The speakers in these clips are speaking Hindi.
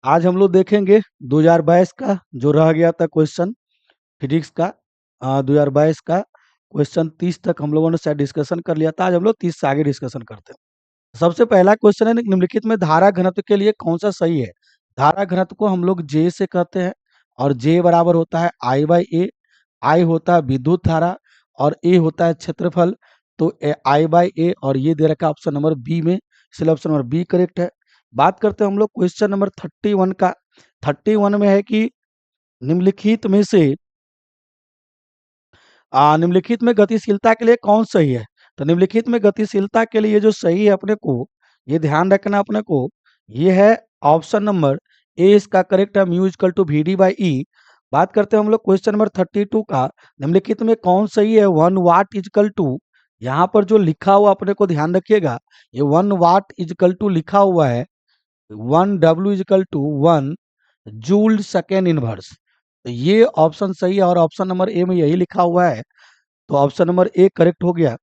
आज हम लोग देखेंगे 2022 का जो रह गया था क्वेश्चन फिजिक्स का। 2022 का क्वेश्चन 30 तक हम लोगों ने शायद डिस्कशन कर लिया था। आज हम लोग 30 से आगे डिस्कशन करते हैं। सबसे पहला क्वेश्चन है, निम्नलिखित में धारा घनत्व के लिए कौन सा सही है। धारा घनत्व को हम लोग जे से कहते हैं और जे बराबर होता है आई बाई ए। आई होता है विद्युत धारा और ए होता है क्षेत्रफल। तो आई बाई ए और ये दे रखा ऑप्शन नंबर बी में, इसलिए ऑप्शन नंबर बी करेक्ट है। बात करते हैं हम लोग क्वेश्चन नंबर 31 का। 31 में है कि निम्नलिखित में से निम्नलिखित में गतिशीलता के लिए कौन सही है। तो निम्नलिखित में गतिशीलता के लिए जो सही है अपने को, ये ध्यान रखना अपने को, ये है ऑप्शन नंबर ए इसका करेक्ट है, mu equal to V D by E. बात करते हैं हम लोग क्वेश्चन नंबर 32 का। निम्नलिखित में कौन सही है, 1 वाट इजकल टू, यहाँ पर जो लिखा हुआ अपने को ध्यान रखिएगा, ये 1 वाट इजकल टू लिखा हुआ है 1 W equal to 1 joule second inverse. तो ये ऑप्शन सही है और ऑप्शन नंबर ए में यही लिखा हुआ है, तो ऑप्शन नंबर ए करेक्ट हो गया।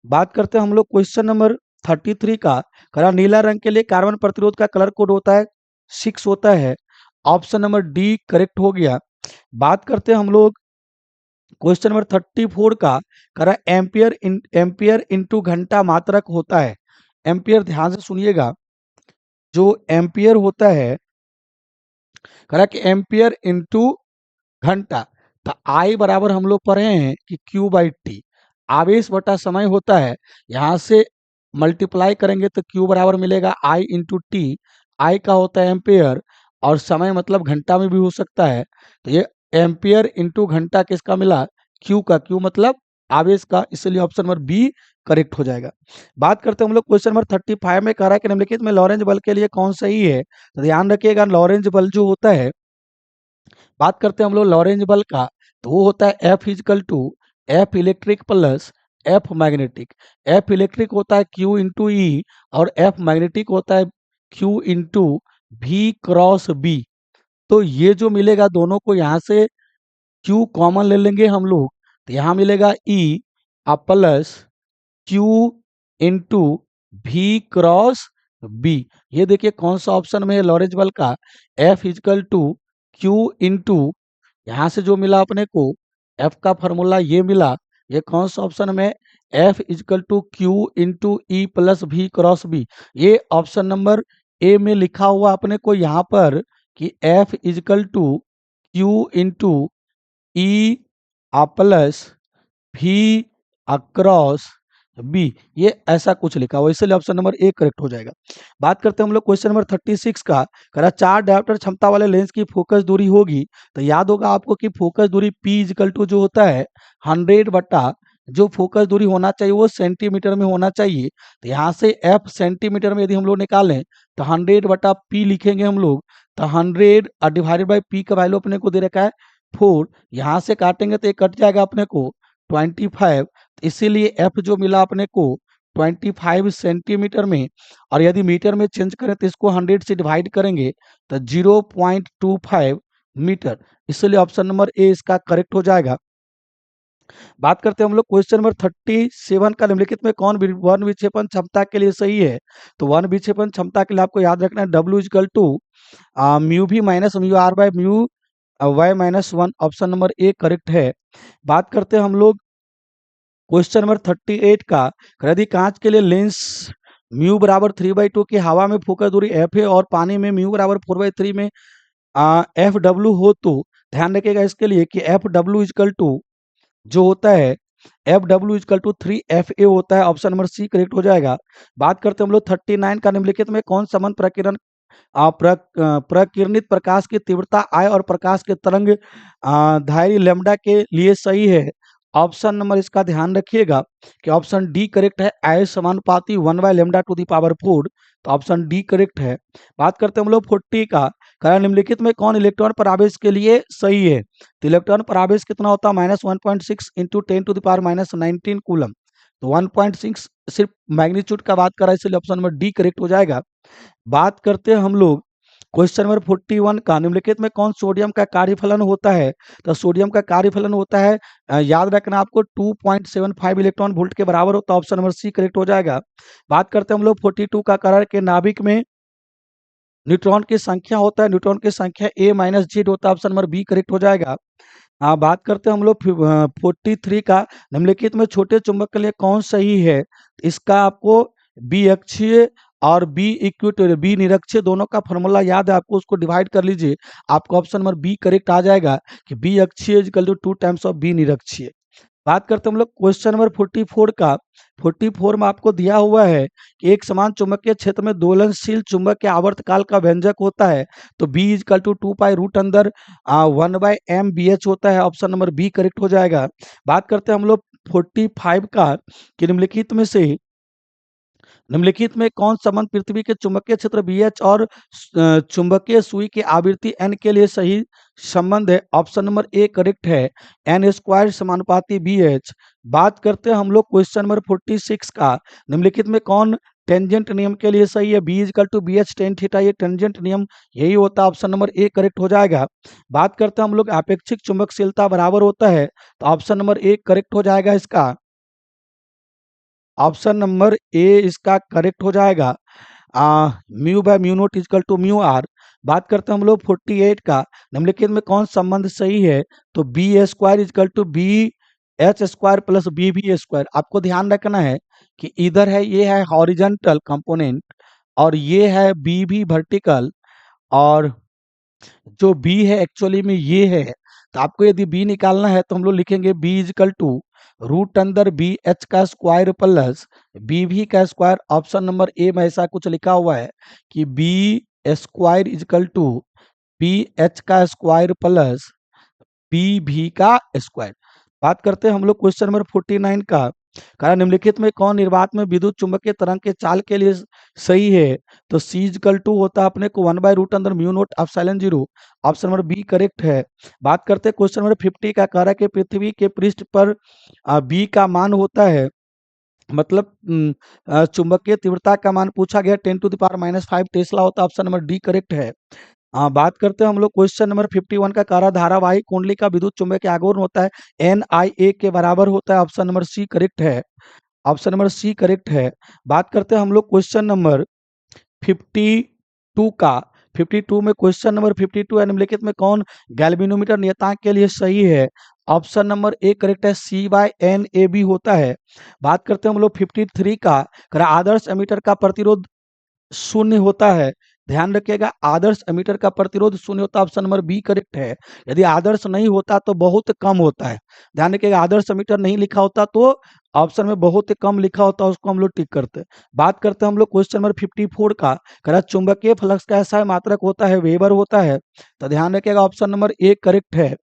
बात करते हैं हम लोग क्वेश्चन नंबर 33 का। करा नीला रंग के लिए कार्बन प्रतिरोध का कलर कोड होता है 6 होता है, ऑप्शन नंबर डी करेक्ट हो गया। बात करते हैं हम लोग क्वेश्चन नंबर 34 का। करा एम्पियर इंटू घंटा मात्रक होता है। एम्पियर ध्यान से सुनिएगा, जो एम्पियर होता है, करा कि एम्पियर इंटू घंटा, तो आई बराबर हम लोग पढ़े हैं कि क्यू बाई टी, आवेश बटा समय होता है। यहाँ से मल्टीप्लाई करेंगे तो क्यू बराबर मिलेगा आई इंटू टी। आई का होता है एम्पेयर और समय मतलब घंटा में भी हो सकता है, तो ये एम्पियर इंटू घंटा किसका मिला, क्यू का। क्यू मतलब आवेश का, इसलिए ऑप्शन नंबर बी करेक्ट हो जाएगा। बात करते हैं हम लोग क्वेश्चन नंबर 35 में, कह रहा है कि निम्नलिखित में लॉरेंज बल के लिए कौन सही है। तो ध्यान रखिएगा, लॉरेंज बल जो होता है, बात करते हैं हम लोग लॉरेंज बल का, तो वो होता है F equal to F electric plus F magnetic. F electric होता है क्यू इंटू ई और एफ मैग्नेटिक होता है क्यू इंटू भी क्रॉस बी। तो ये जो मिलेगा दोनों को यहाँ से क्यू कॉमन ले लेंगे हम लोग, तो यहाँ मिलेगा ई प्लस क्यू इंटू भी क्रॉस बी। ये देखिए कौन सा ऑप्शन में है लॉरेंज बल का, F equal to Q into, यहाँ से जो मिला अपने को एफ का फॉर्मूला ये मिला, ये कौन सा ऑप्शन में, F equal to Q into E plus V cross B. ये ऑप्शन नंबर ए में लिखा हुआ अपने को यहाँ पर कि F equal to Q into E plus V across B, ये ऐसा कुछ लिखा हुआ, इसलिए ऑप्शन नंबर ए करेक्ट हो जाएगा। बात करते हैं हम लोग क्वेश्चन नंबर 36 का। करा 4 डायोप्टर क्षमता वाले लेंस की फोकस दूरी होगी, तो याद होगा आपको कि फोकस दूरी पी इजकल टू जो होता है 100 बटा, जो फोकस दूरी होना चाहिए वो सेंटीमीटर में होना चाहिए। तो यहाँ से एफ सेंटीमीटर में यदि हम लोग निकालें तो 100 बटा पी लिखेंगे हम लोग, तो 100 डिवाइडेड बाई पी का वैल्यू अपने को दे रखा है 4। यहाँ से काटेंगे तो ये कट जाएगा अपने को 25, इसीलिए एफ जो मिला अपने को 25 सेंटीमीटर में, और यदि मीटर में चेंज करें तो इसको 100 से डिवाइड करेंगे तो 0.25 मीटर, इसलिए ऑप्शन नंबर ए इसका करेक्ट हो जाएगा। बात करते हैं हम लोग क्वेश्चन नंबर 37 का। निम्नलिखित में कौन वन विक्षेपण क्षमता के लिए सही है। तो वन विक्षेपण क्षमता के लिए आपको याद रखना है डब्ल्यू इजकल टू म्यू भी minus mu R by mu Y minus 1, option number A correct है। बात करते हैं हम लोग क्वेश्चन नंबर 38 का। यदि कांच के लिए लेंस म्यू बराबर 3/2 की हवा में फोकस दूरी एफ है और पानी में म्यू बराबर 4/3 में एफ डब्ल्यू हो, तो ध्यान रखिएगा इसके लिए कि एफ डब्ल्यू इजकल टू जो होता है F W equal to 3FA होता है, ऑप्शन नंबर सी करेक्ट हो जाएगा। बात करते हैं हम लोग 39 का। निम्नलिखित में कौन समान प्रकीर्णन प्रकीर्णित प्रकाश की तीव्रता आई और प्रकाश के तरंग धारी लैम्डा के लिए सही है। ऑप्शन नंबर इसका ध्यान रखिएगा कि ऑप्शन डी करेक्ट है, आई समानुपाती 1/λ टू द पावर 4, तो ऑप्शन डी करेक्ट है। बात करते हैं हम लोग 40 का। कारण निम्नलिखित में कौन इलेक्ट्रॉन परावेश के लिए सही है। तो इलेक्ट्रॉन परावेश कितना होता है, -1.6 इंटू 10⁻⁻19 कूलम, तो 1.6 सिर्फ मैग्नीट्यूड का बात कर रहा है, इसलिए ऑप्शन नंबर डी करेक्ट हो जाएगा। बात करते हैं हम लोग क्वेश्चन नंबर 41 का। निम्नलिखित में कौन सोडियम का कार्यफलन होता है। तो सोडियम का कार्यफलन होता है, याद रखना आपको 2.75 इलेक्ट्रॉन वोल्ट के बराबर होता है, ऑप्शन नंबर सी करेक्ट हो जाएगा। बात करते हैं हम लोग 42 का। करण के नाभिक में न्यूट्रॉन की संख्या होता है, न्यूट्रॉन की संख्या ए माइनस जेड होता है, ऑप्शन नंबर बी करेक्ट हो जाएगा। बात करते हैं हम लोग 43 का, निम्नलिखित में छोटे चुंबक के लिए कौन सही है? इसका आपको बी अक्षीय और बी इक्वेटोरियल, बी निरक्षीय दोनों का फॉर्मूला याद है आपको, उसको डिवाइड कर लीजिए, आपको ऑप्शन नंबर बी करेक्ट आ जाएगा कि बी अक्षीय equal to 2 times of B निरक्षीय। बात करते हैं हम लोग क्वेश्चन नंबर 44 का। 44 में आपको दिया हुआ है कि एक समान चुंबकीय क्षेत्र में दोलनशील चुंबक के आवर्तकाल का व्यंजक होता है, तो B equal to 2 pi root अंदर 1/m/bh होता है, ऑप्शन नंबर बी करेक्ट हो जाएगा। बात करते हैं हम लोग 45 का कि निम्नलिखित में कौन संबंध पृथ्वी के चुंबकीय क्षेत्र BH और चुंबकीय सुई की आवृत्ति n के लिए सही संबंध है? ऑप्शन नंबर ए करेक्ट है, n स्क्वायर समानुपाती BH। बात करते हैं हम लोग क्वेश्चन नंबर 46 का, निम्नलिखित में कौन टेंजेंट नियम के लिए सही है? B equal to BH tan theta, ये टेंजेंट नियम यही होता है, ऑप्शन नंबर ए करेक्ट हो जाएगा। बात करते हैं हम लोग अपेक्षिक चुंबकशीलता बराबर होता है, तो ऑप्शन नंबर ए करेक्ट हो जाएगा इसका, ऑप्शन नंबर ए इसका करेक्ट हो जाएगा। Mu by mu naught equal to mu R. बात करते हैं हम लोग 48 का, निम्नलिखित में कौन संबंध सही है? तो B A square equal to B H square plus B B square. आपको ध्यान रखना है कि इधर है, ये है हॉरिजॉन्टल कंपोनेंट और ये है बी भी वर्टिकल, और जो बी है एक्चुअली में ये है। तो आपको यदि बी निकालना है तो हम लोग लिखेंगे बी इजकल टू रूट अंदर बी एच का स्क्वायर प्लस बी भी का स्क्वायर। ऑप्शन नंबर ए में ऐसा कुछ लिखा हुआ है कि B square equal to B H का स्क्वायर प्लस बी भी का स्क्वायर। बात करते हैं हम लोग क्वेश्चन नंबर 49 का, कारण निम्नलिखित में कौन निर्वात में विद्युत चुंबकीय तरंग के चाल के लिए सही है? तो सी इजकल टू होता है अपने को 1/रूट अंदर mu naught epsilon 0, option number B correct है। बात करते हैं क्वेश्चन नंबर 50 का, कह रहा है कि पृथ्वी के पृष्ठ पर बी का मान होता है, मतलब चुंबकीय तीव्रता का मान पूछा गया 10⁻⁻5 टेस्ला होता है, ऑप्शन नंबर डी करेक्ट है। बात करते हैं हम लोग क्वेश्चन नंबर 51 का, कार्य धारावाही कुंडली का विद्युत चुंबकीय आघूर्ण होता है NIA के बराबर होता है, ऑप्शन नंबर सी करेक्ट है, ऑप्शन नंबर सी करेक्ट है। बात करते हैं हम लोग क्वेश्चन नंबर 52 का। 52 में क्वेश्चन नंबर 52 है, निम्नलिखित में कौन गैल्वेनोमीटर नियतांक के लिए सही है? ऑप्शन नंबर ए करेक्ट है, C/NAB होता है। बात करते हैं हम लोग 53 का, आदर्श एमीटर का प्रतिरोध शून्य होता है। ध्यान रखिएगा, आदर्श एमीटर का प्रतिरोध शून्य होता है, ऑप्शन नंबर बी करेक्ट है। यदि आदर्श नहीं होता तो बहुत कम होता है। ध्यान रखिएगा, आदर्श एमीटर नहीं लिखा होता तो ऑप्शन में बहुत कम लिखा होता है, उसको हम लोग टिक करते हैं। बात करते हैं हम लोग क्वेश्चन नंबर 54 का, करा चुंबकीय फ्लक्स का ऐसा मात्रक होता है, वेबर होता है। तो ध्यान रखिएगा, ऑप्शन नंबर ए करेक्ट है।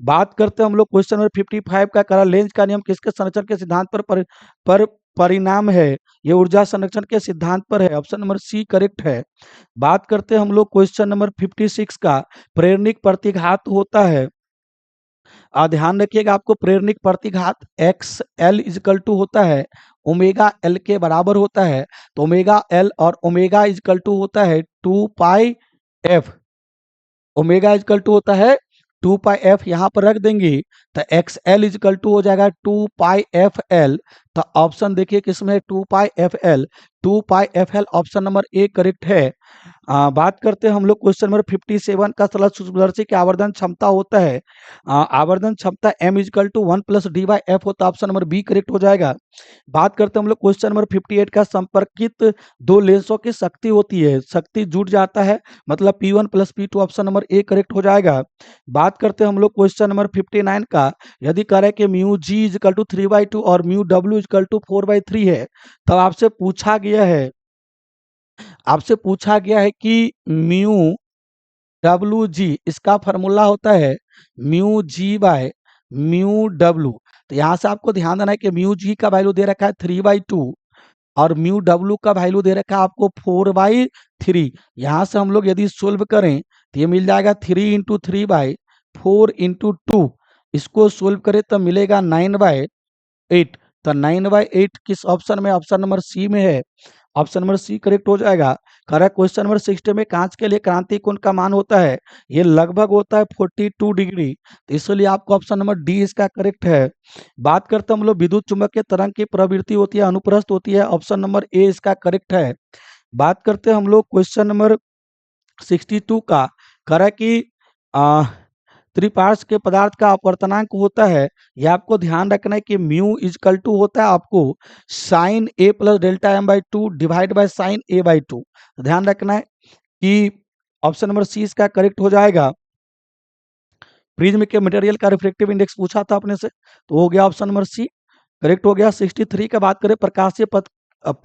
बात करते हैं हम लोग क्वेश्चन नंबर 55 का, करा लेंज का नियम किसके संरक्षण के सिद्धांत पर परिणाम है? ये ऊर्जा संरक्षण के सिद्धांत पर है, ऑप्शन नंबर सी करेक्ट है। बात करते हैं हम लोग क्वेश्चन नंबर 56 का, प्रेरणिक प्रतिघात होता है। ध्यान रखिएगा, आपको प्रेरणिक प्रतिघात एक्स एल इजकल टू होता है ओमेगा एल के बराबर होता है। तो ओमेगा एल और ओमेगा इजकल टू होता है 2πf, ओमेगा इजकल टू होता है 2πf, यहाँ पर रख देंगे तो एक्स एल इजकल टू हो जाएगा 2πfl। तो ऑप्शन देखिए किसमें 2πfl, 2πfl option number A correct है। बात करते हैं हम लोग क्वेश्चन नंबर 57 का, सरल सूक्ष्मदर्शी की आवर्धन क्षमता होता है, आवर्धन क्षमता m इजकल टू 1 + d/f होता है, ऑप्शन नंबर बी करेक्ट हो जाएगा। बात करते हैं हम लोग क्वेश्चन नंबर 58 का, संपर्कित दो लेंसों की शक्ति होती है, शक्ति जुड़ जाता है, मतलब P1 + P2, option number A correct हो जाएगा। बात करते हैं हम लोग क्वेश्चन नंबर 59 का, यदि कह रहे हैं कि म्यू जी इजकल टू 3/2 और म्यू डब्ल्यू इजकल टू 4/3 है, तब आपसे पूछा गया है कि म्यू डब्ल्यू जी, इसका फॉर्मूला होता है mu G by mu W. तो यहाँ से आपको ध्यान देना है कि म्यू जी का वैल्यू दे रखा है 3/2 और म्यू डब्ल्यू का वैल्यू दे रखा है आपको 4/3। यहाँ से हम लोग यदि सोल्व करें तो ये मिल जाएगा 3 × 3/4 × 2। इसको सोल्व करें तो मिलेगा 9/8। तो 9/8 किस ऑप्शन में? ऑप्शन नंबर सी में है, ऑप्शन नंबर सी करेक्ट हो जाएगा। करेक्ट क्वेश्चन नंबर 60 में कांच के लिए क्रांति कोण का मान होता है, ये लगभग होता है 42 डिग्री, तो इसलिए आपको ऑप्शन नंबर डी इसका करेक्ट है। बात करते हैं हम लोग विद्युत चुंबकीय तरंग की प्रवृत्ति होती है, अनुप्रस्थ होती है, ऑप्शन नंबर ए इसका करेक्ट है। बात करते हैं हम लोग क्वेश्चन नंबर 62 का कह रहा है कि आ, त्रिपार्श्व के पदार्थ का अपवर्तनांक होता है। ये आपको ध्यान रखना है कि म्यू इजकल टू होता है आपको sine A plus delta M by two divide by sine A by two. ध्यान रखना है कि ऑप्शन नंबर सी इसका करेक्ट हो जाएगा। प्रिज्म के मटेरियल का रिफ्लेक्टिव इंडेक्स पूछा था अपने से, तो हो गया ऑप्शन नंबर सी करेक्ट हो गया। 63 का बात करें प्रकाशीय पथ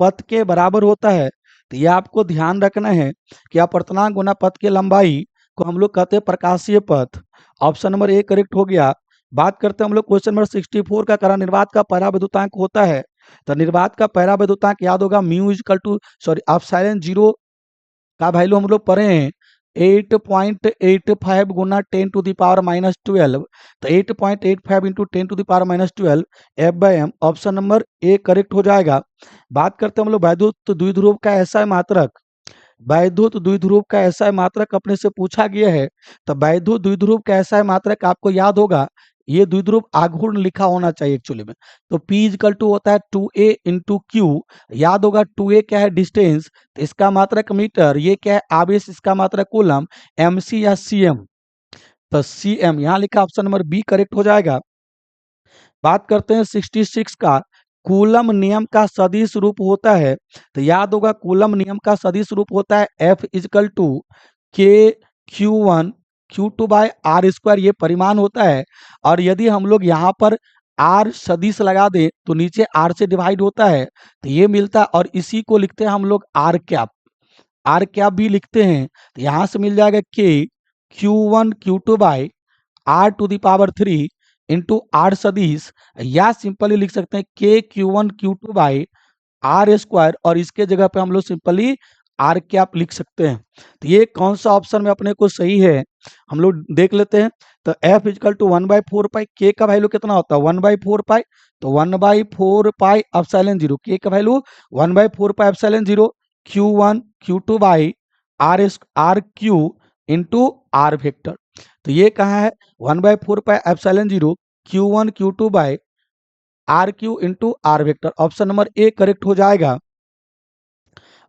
पथ के बराबर होता है, तो ये आपको ध्यान रखना है कि अपवर्तनांक गुना पथ की लंबाई को हम लोग कहते हैं प्रकाशीय पथ। ऑप्शन नंबर ए करेक्ट हो गया। बात करते हैं हम लोग क्वेश्चन नंबर 64 का, करा निर्वात का पराविद्युतांक होता है, तो निर्वात का पराविद्युतांक याद होगा mu equal to sorry epsilon zero का वैल्यू हम लोग पढ़े हैं 8.85 गुना 10 टू द पावर माइनस 12, तो 8.85 into 10 to the power minus 12 F by M. Option number A correct हो जाएगा। बात करते हैं हम लोग वैद्युत द्विध्रुव का ऐसा मात्रक, वैद्युत द्विध्रुव का ऐसा मात्रक अपने से पूछा गया है, तो वैद्युत द्विध्रुव का ऐसा मात्रक आपको याद होगा, ये द्विध्रुव आघूर्ण लिखा होना चाहिए एक्चुअली में। तो P इजकल टू होता है 2a इंटू क्यू, याद होगा 2a क्या है डिस्टेंस, तो इसका मात्रक मीटर, ये क्या है आवेश, इसका मात्रक कूलम, mc या cm, तो cm यहाँ लिखा ऑप्शन नंबर बी करेक्ट हो जाएगा। बात करते हैं 66 का, कूलम नियम का सदिश रूप होता है, तो याद होगा कूलम नियम का सदिश रूप होता है F इजकल टू के Q1 Q2 by are square, ये परिमाण होता है। और यदि हम लोग यहाँ पर आर सदिश लगा दें तो नीचे आर से डिवाइड होता है, तो ये मिलता है, और इसी को लिखते हैं हम लोग आर कैप, आर कैप भी लिखते हैं, तो यहाँ से मिल जाएगा के Q1 Q2 by R to the power 3 into R सदिश, या सिंपली लिख सकते हैं के Q1 Q2 by are square, और इसके जगह पे हम लोग सिंपली आर कैप लिख सकते हैं। तो ये कौन सा ऑप्शन में अपने को सही है हम लोग देख लेते हैं। तो एफ इजकल टू 1/4 पाई, के का वैल्यू कितना होता है 1/4 पाई, तो 1/4 पाई एप्सिलॉन जीरो, के का value 1/4 pi epsilon zero, Q1 Q2 by R Q into R vector. तो ये कहाँ है 1/4 pi epsilon zero Q1 Q2 by R Q into R vector. Option number A correct हो जाएगा।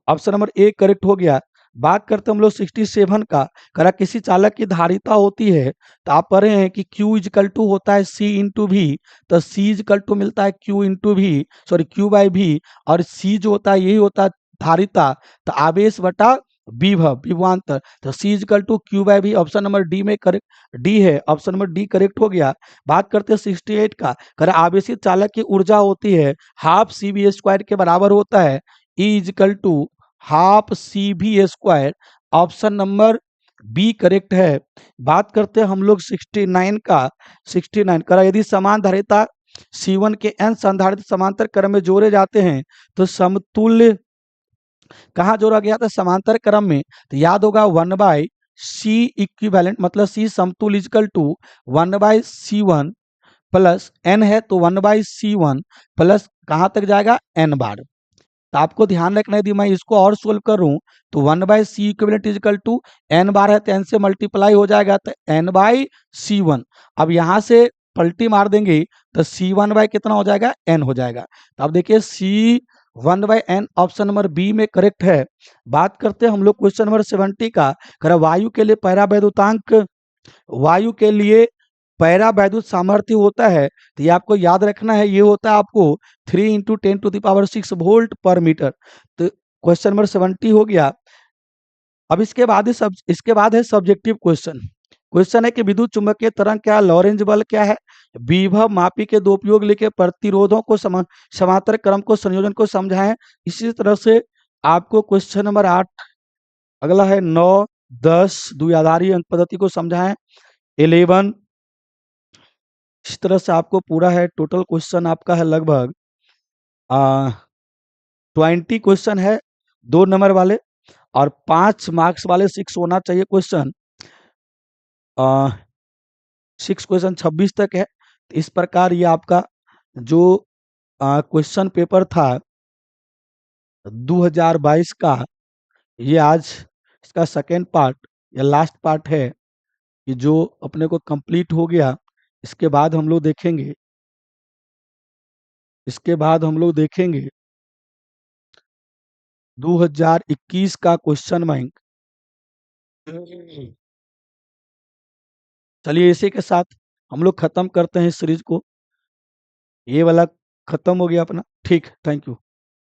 ऑप्शन नंबर ए करेक्ट हो गया। बात करते हैं हम लोग 67 का, करा किसी चालक की धारिता होती है, तो आप पढ़ रहे हैं कि Q इजकल टू होता है C इंटू भी, तो C इजकल टू मिलता है Q इंटू भी सॉरी Q बाई भी, और C जो होता है यही होता है धारिता, तो आवेश बटा विभव विभवांतर, तो C equal to Q by V. Option number D में करेक्ट डी है, ऑप्शन नंबर डी करेक्ट हो गया। बात करते हैं 68 का, करा आवेशित चालक की ऊर्जा होती है हाफ CV स्क्वायर के बराबर होता है, E equal to half CV square. Option number B correct है। बात करते हैं हम लोग 69 का, 69 करा यदि समान धारिता C1 के n संधारित्र समांतर क्रम में जोड़े जाते हैं तो समतुल्य कहाँ जोड़ा गया था समांतर क्रम में, तो याद होगा 1/C इक्विवेलेंट, मतलब C समतुल्य is equal to 1/C1 plus n है, तो 1/C1 प्लस कहाँ तक जाएगा n बार। तो आपको ध्यान रखना है, यदि मैं इसको और सोल्व करूं तो 1/C equivalent equal to n बार है, तो n से मल्टीप्लाई हो जाएगा, तो n/C1। अब यहां से पलटी मार देंगे तो C1 कितना हो जाएगा n हो जाएगा। तो अब देखिए C1/n ऑप्शन नंबर बी में करेक्ट है। बात करते हैं हम लोग क्वेश्चन नंबर 70 का, करा वायु के लिए परावैद्युतांक, वायु के लिए पैरावैद्युत सामर्थ्य होता है, तो ये आपको याद रखना है, ये होता है आपको 3 इंटू 10⁶ वोल्ट पर मीटर। तो क्वेश्चन नंबर 70 हो गया। अब इसके बाद है सब्जेक्टिव क्वेश्चन। क्वेश्चन है कि विद्युत चुंबकीय तरंग क्या, लॉरेंज बल क्या है, विभव मापी के दो उपयोग लेके प्रतिरोधों को समांतर क्रम को संयोजन को समझाएं। इसी तरह से आपको क्वेश्चन नंबर 8, अगला है 9 10 द्विआधारी अंक पद्धति को समझाएं, 11। इस तरह से आपको पूरा है, टोटल क्वेश्चन आपका है लगभग 20 क्वेश्चन है 2 नंबर वाले, और 5 मार्क्स वाले 6 होना चाहिए क्वेश्चन। 6 क्वेश्चन 26 तक है। तो इस प्रकार ये आपका जो क्वेश्चन पेपर था 2022 का, ये आज इसका सेकेंड पार्ट या लास्ट पार्ट है, कि जो अपने को कंप्लीट हो गया। इसके बाद हम लोग देखेंगे, इसके बाद हम लोग देखेंगे 2021 का क्वेश्चन बैंक, चलिए इसी के साथ हम लोग खत्म करते हैं इस सीरीज को। ये वाला खत्म हो गया अपना। ठीक, थैंक यू।